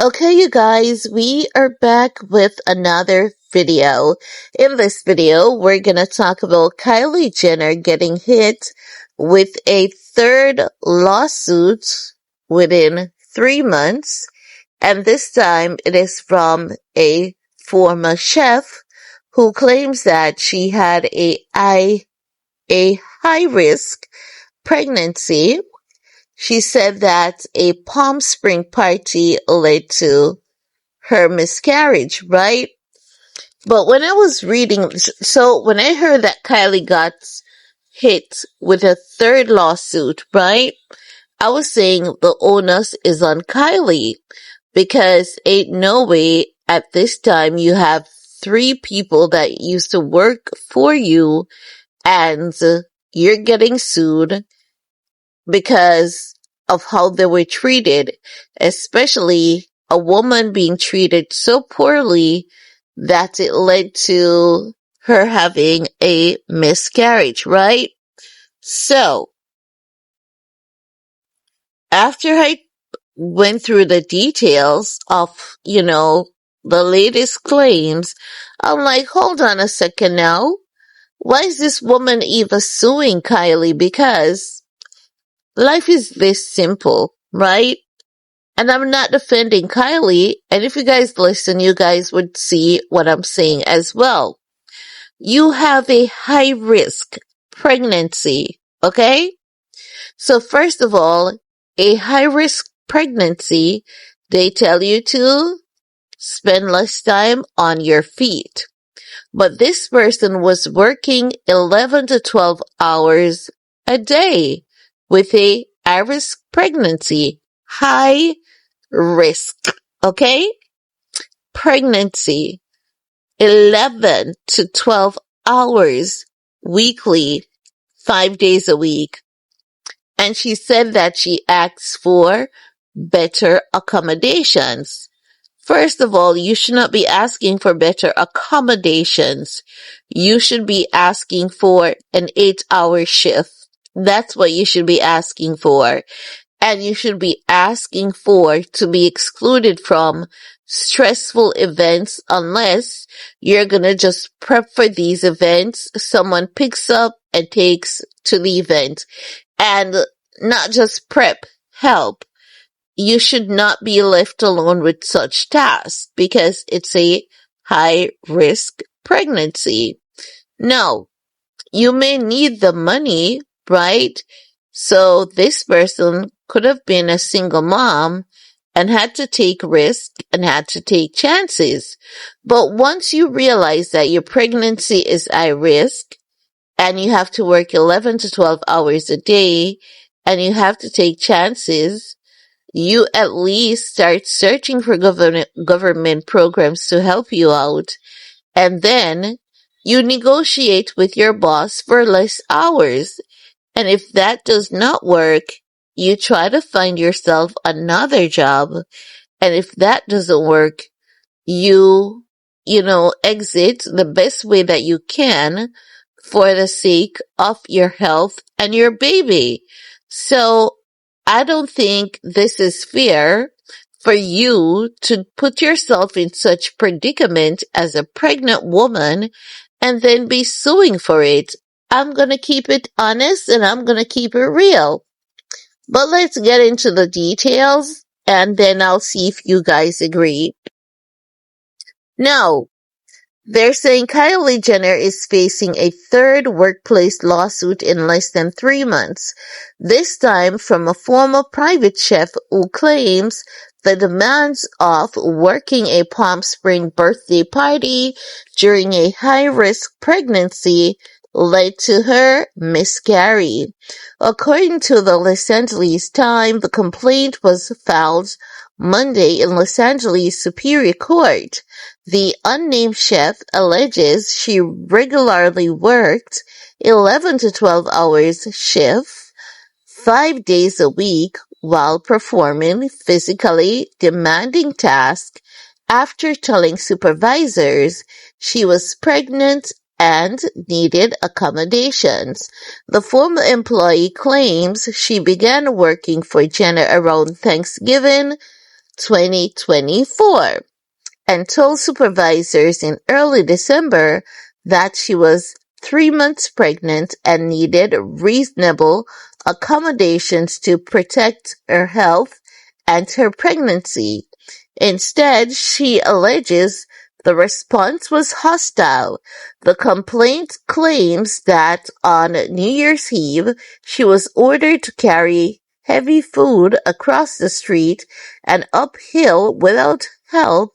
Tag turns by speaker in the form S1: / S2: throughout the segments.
S1: Okay, you guys, we are back with another video. In this video, we're gonna talk about Kylie Jenner getting hit with a third lawsuit within 3 months, and this time it is from a former chef who claims that she had a high risk pregnancy. She said that a Palm Spring party led to her miscarriage, right? But when I was reading, so when I heard that Kylie got hit with a third lawsuit, right? I was saying the onus is on Kylie because ain't no way at this time you have three people that used to work for you and you're getting sued because of how they were treated, especially a woman being treated so poorly that it led to her having a miscarriage, right? So, after I went through the details of, the latest claims, I'm like, hold on a second now. Why is this woman even suing Kylie? Because life is this simple, right? And I'm not defending Kylie. And if you guys listen, you guys would see what I'm saying as well. You have a high risk pregnancy, okay? So first of all, a high risk pregnancy, they tell you to spend less time on your feet. But this person was working 11 to 12 hours a day with a high risk pregnancy. High risk, okay? Pregnancy, 11 to 12 hours weekly, 5 days a week. And she said that she asks for better accommodations. First of all, you should not be asking for better accommodations. You should be asking for an 8-hour shift. That's what you should be asking for. And you should be asking for to be excluded from stressful events unless you're gonna just prep for these events. Someone picks up and takes to the event. And not just prep, help. You should not be left alone with such tasks because it's a high risk pregnancy. No, you may need the money, right? So this person could have been a single mom and had to take risk and had to take chances. But once you realize that your pregnancy is high risk and you have to work 11 to 12 hours a day and you have to take chances, you at least start searching for government programs to help you out. And then you negotiate with your boss for less hours. And if that does not work, you try to find yourself another job. And if that doesn't work, you exit the best way that you can for the sake of your health and your baby. So I don't think this is fair for you to put yourself in such predicament as a pregnant woman and then be suing for it. I'm gonna keep it honest and I'm gonna keep it real. But let's get into the details and then I'll see if you guys agree. Now, they're saying Kylie Jenner is facing a third workplace lawsuit in less than 3 months, this time from a former private chef who claims the demands of working a Palm Spring birthday party during a high-risk pregnancy led to her miscarriage. According to the Los Angeles Times, the complaint was filed Monday in Los Angeles Superior Court. The unnamed chef alleges she regularly worked 11 to 12 hours shift, 5 days a week while performing physically demanding tasks after telling supervisors she was pregnant and needed accommodations. The former employee claims she began working for Jenner around Thanksgiving 2024, and told supervisors in early December that she was 3 months pregnant and needed reasonable accommodations to protect her health and her pregnancy. Instead, she alleges the response was hostile. The complaint claims that on New Year's Eve, she was ordered to carry heavy food across the street and uphill without help,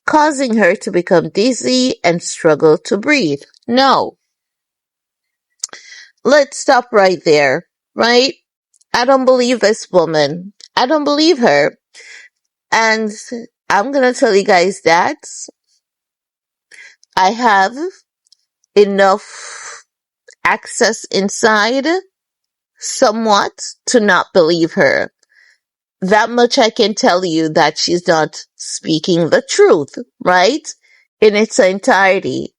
S1: causing her to become dizzy and struggle to breathe. No. Let's stop right there, right? I don't believe this woman. I don't believe her. And I'm gonna tell you guys that I have enough access inside somewhat to not believe her. That much I can tell you, that she's not speaking the truth, right? In its entirety.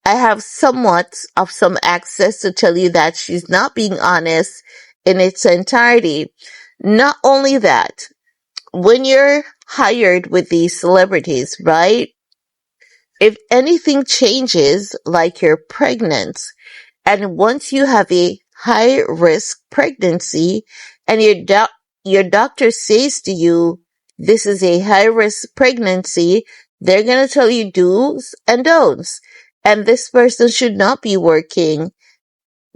S1: I have somewhat of some access to tell you that she's not being honest in its entirety. Not only that, when you're hired with these celebrities, right? If anything changes, like you're pregnant, and once you have a high risk pregnancy and your doctor says to you, this is a high risk pregnancy, they're going to tell you do's and don'ts. And this person should not be working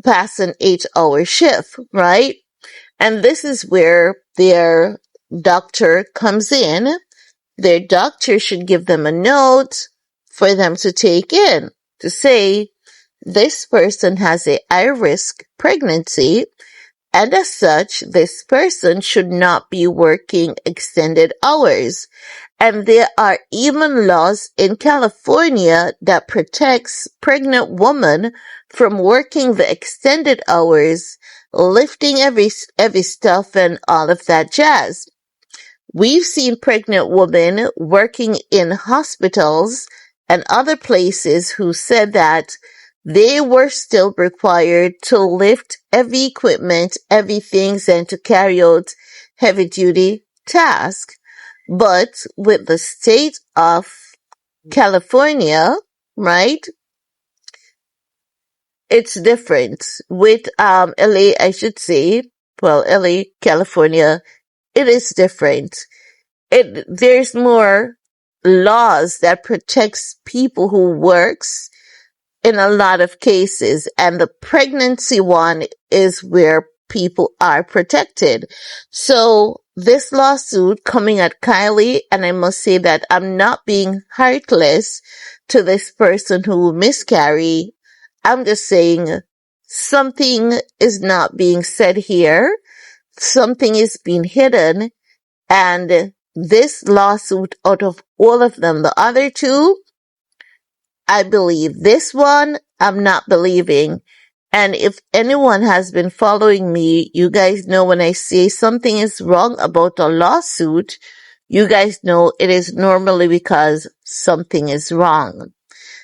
S1: past an 8-hour shift, right? And this is where their doctor comes in. Their doctor should give them a note for them to take in to say, this person has a high-risk pregnancy, and as such, this person should not be working extended hours. And there are even laws in California that protects pregnant women from working the extended hours, lifting heavy stuff and all of that jazz. We've seen pregnant women working in hospitals and other places who said that they were still required to lift heavy equipment, heavy things, and to carry out heavy duty tasks. But with the state of California, right, it's different. With LA, I should say, well, LA, California, it is different. There's more laws that protects people who works in a lot of cases, and the pregnancy one is where people are protected. So this lawsuit coming at Kylie, and I must say that I'm not being heartless to this person who miscarried. I'm just saying something is not being said here. Something is being hidden, and this lawsuit, out of all of them, the other two, I believe. This one, I'm not believing. And if anyone has been following me, you guys know when I say something is wrong about a lawsuit, you guys know it is normally because something is wrong.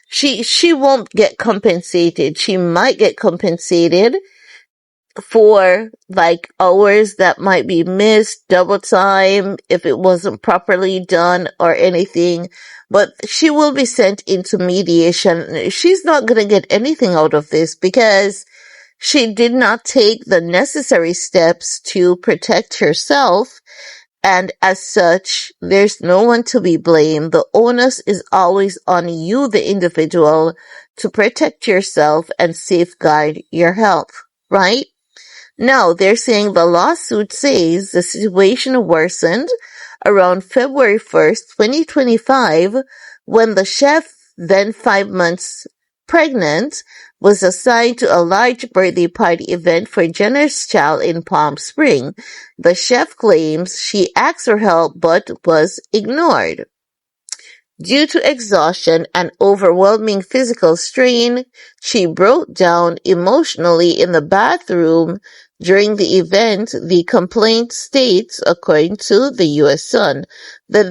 S1: She won't get compensated. She might get compensated for like hours that might be missed, double time, if it wasn't properly done or anything. But she will be sent into mediation. She's not going to get anything out of this because she did not take the necessary steps to protect herself. And as such, there's no one to be blamed. The onus is always on you, the individual, to protect yourself and safeguard your health, right? Now, they're saying the lawsuit says the situation worsened around February 1st, 2025, when the chef, then 5 months pregnant, was assigned to a large birthday party event for Jenner's child in Palm Springs. The chef claims she asked for help but was ignored. Due to exhaustion and overwhelming physical strain, she broke down emotionally in the bathroom during the event, the complaint states, according to the U.S. Sun. The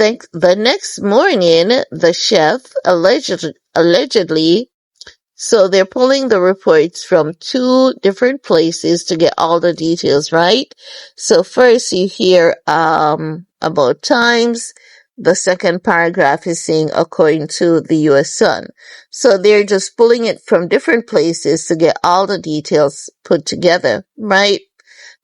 S1: next morning, the chef allegedly, so they're pulling the reports from 2 different places to get all the details, right? So first you hear, about times. The second paragraph is saying according to the US Sun. So they're just pulling it from different places to get all the details put together, right?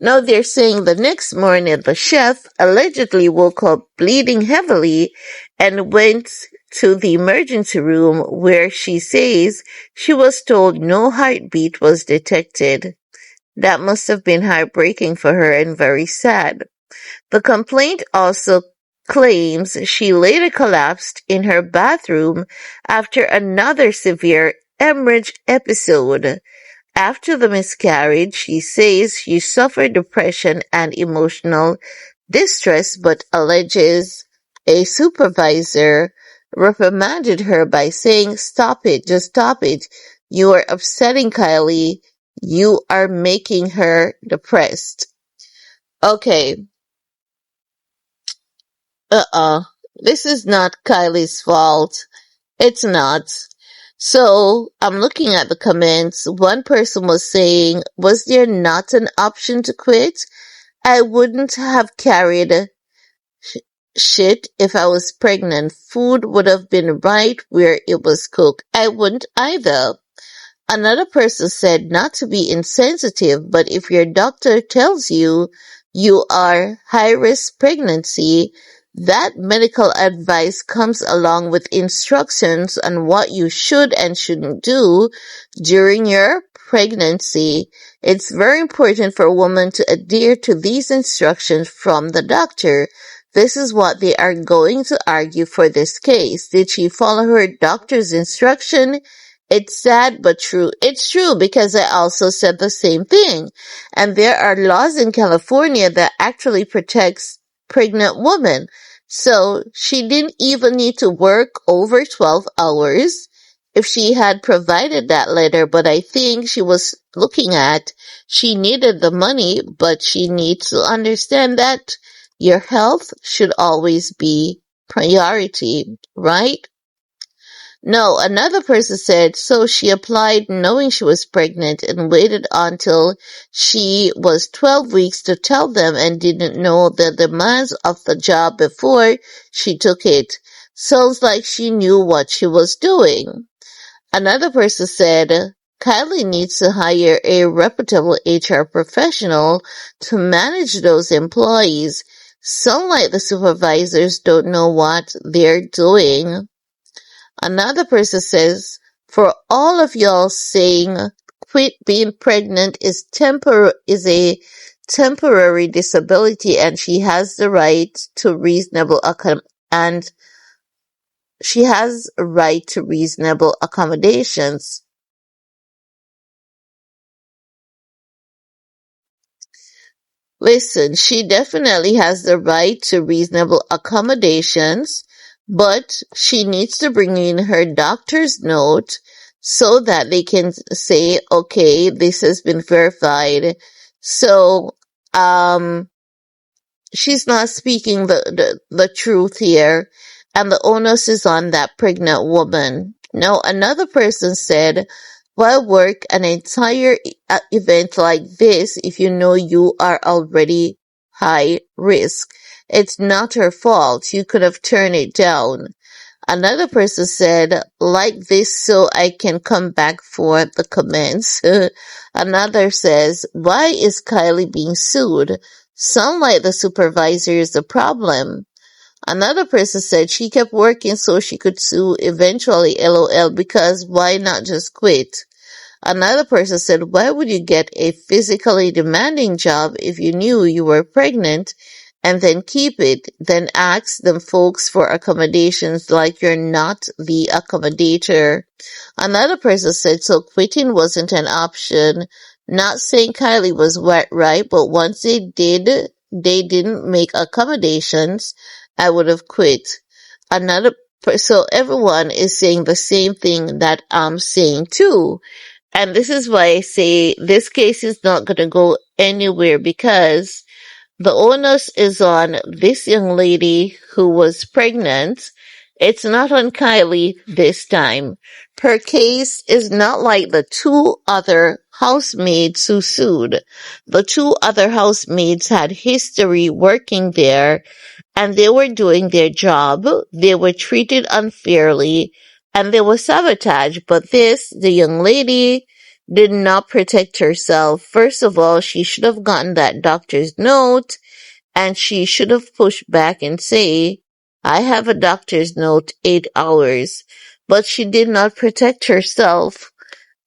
S1: Now they're saying the next morning the chef allegedly woke up bleeding heavily and went to the emergency room where she says she was told no heartbeat was detected. That must have been heartbreaking for her and very sad. The complaint also claims she later collapsed in her bathroom after another severe hemorrhage episode. After the miscarriage, she says she suffered depression and emotional distress, but alleges a supervisor reprimanded her by saying, "Stop it, just stop it. You are upsetting Kylie. You are making her depressed." Okay, this is not Kylie's fault. It's not. So I'm looking at the comments. One person was saying, "Was there not an option to quit? I wouldn't have carried shit if I was pregnant. Food would have been right where it was cooked. I wouldn't either." Another person said, "Not to be insensitive, but if your doctor tells you you are high-risk pregnancy, that medical advice comes along with instructions on what you should and shouldn't do during your pregnancy. It's very important for a woman to adhere to these instructions from the doctor." This is what they are going to argue for this case. Did she follow her doctor's instruction? It's sad but true. It's true because I also said the same thing. And there are laws in California that actually protects pregnant women. So she didn't even need to work over 12 hours if she had provided that letter. But I think she was looking at, she needed the money, but she needs to understand that your health should always be priority, right? No, another person said, so she applied knowing she was pregnant and waited until she was 12 weeks to tell them and didn't know the demands of the job before she took it. Sounds like she knew what she was doing. Another person said, Kylie needs to hire a reputable HR professional to manage those employees. Sound like the supervisors don't know what they're doing. Another person says, for all of y'all saying quit being pregnant is a temporary disability and she has the right to and she has a right to reasonable accommodations. Listen, she definitely has the right to reasonable accommodations, but she needs to bring in her doctor's note so that they can say, okay, this has been verified. So, she's not speaking the truth here, and the onus is on that pregnant woman. Now, another person said, why work an entire event like this if you know you are already high risk? It's not her fault. You could have turned it down. Another person said, like this so I can come back for the comments. Another says, why is Kylie being sued? Sound like the supervisor is the problem. Another person said she kept working so she could sue eventually, LOL, because why not just quit? Another person said, why would you get a physically demanding job if you knew you were pregnant and then keep it, then ask them folks for accommodations like you're not the accommodator? Another person said, so quitting wasn't an option. Not saying Kylie was right, but once they didn't make accommodations, I would have quit. So everyone is saying the same thing that I'm saying too. And this is why I say this case is not going to go anywhere because the onus is on this young lady who was pregnant. It's not on Kylie this time. Her case is not like the two other housemaids who sued. The two other housemaids had history working there, and they were doing their job. They were treated unfairly and they were sabotaged. But the young lady did not protect herself. First of all, she should have gotten that doctor's note and she should have pushed back and say, I have a doctor's note, 8 hours. But she did not protect herself.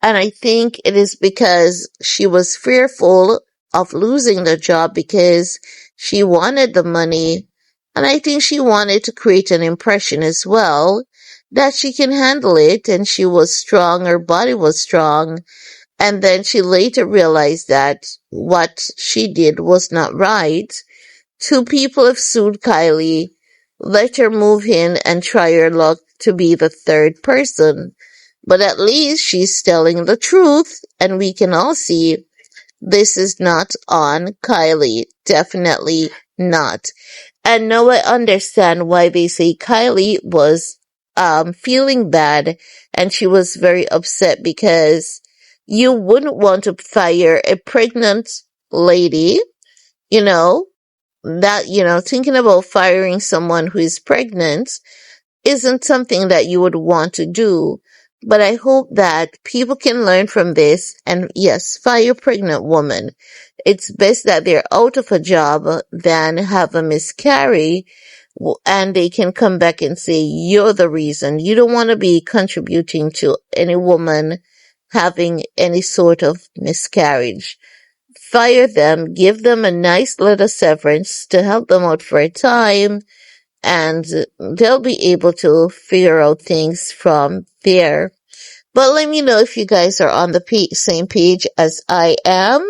S1: And I think it is because she was fearful of losing the job because she wanted the money. And I think she wanted to create an impression as well that she can handle it and she was strong, her body was strong. And then she later realized that what she did was not right. Two people have sued Kylie. Let her move in and try her luck to be the third person. But at least she's telling the truth, and we can all see this is not on Kylie. Definitely not. And now I understand why they say Kylie was feeling bad and she was very upset because you wouldn't want to fire a pregnant lady, you know, thinking about firing someone who is pregnant isn't something that you would want to do. But I hope that people can learn from this and yes, fire a pregnant woman. It's best that they're out of a job than have a miscarry and they can come back and say, you're the reason. You don't want to be contributing to any woman having any sort of miscarriage. Fire them, give them a nice little severance to help them out for a time, and they'll be able to figure out things from there. But let me know if you guys are on the same page as I am.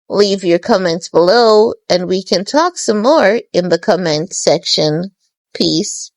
S1: Leave your comments below and we can talk some more in the comment section. Peace.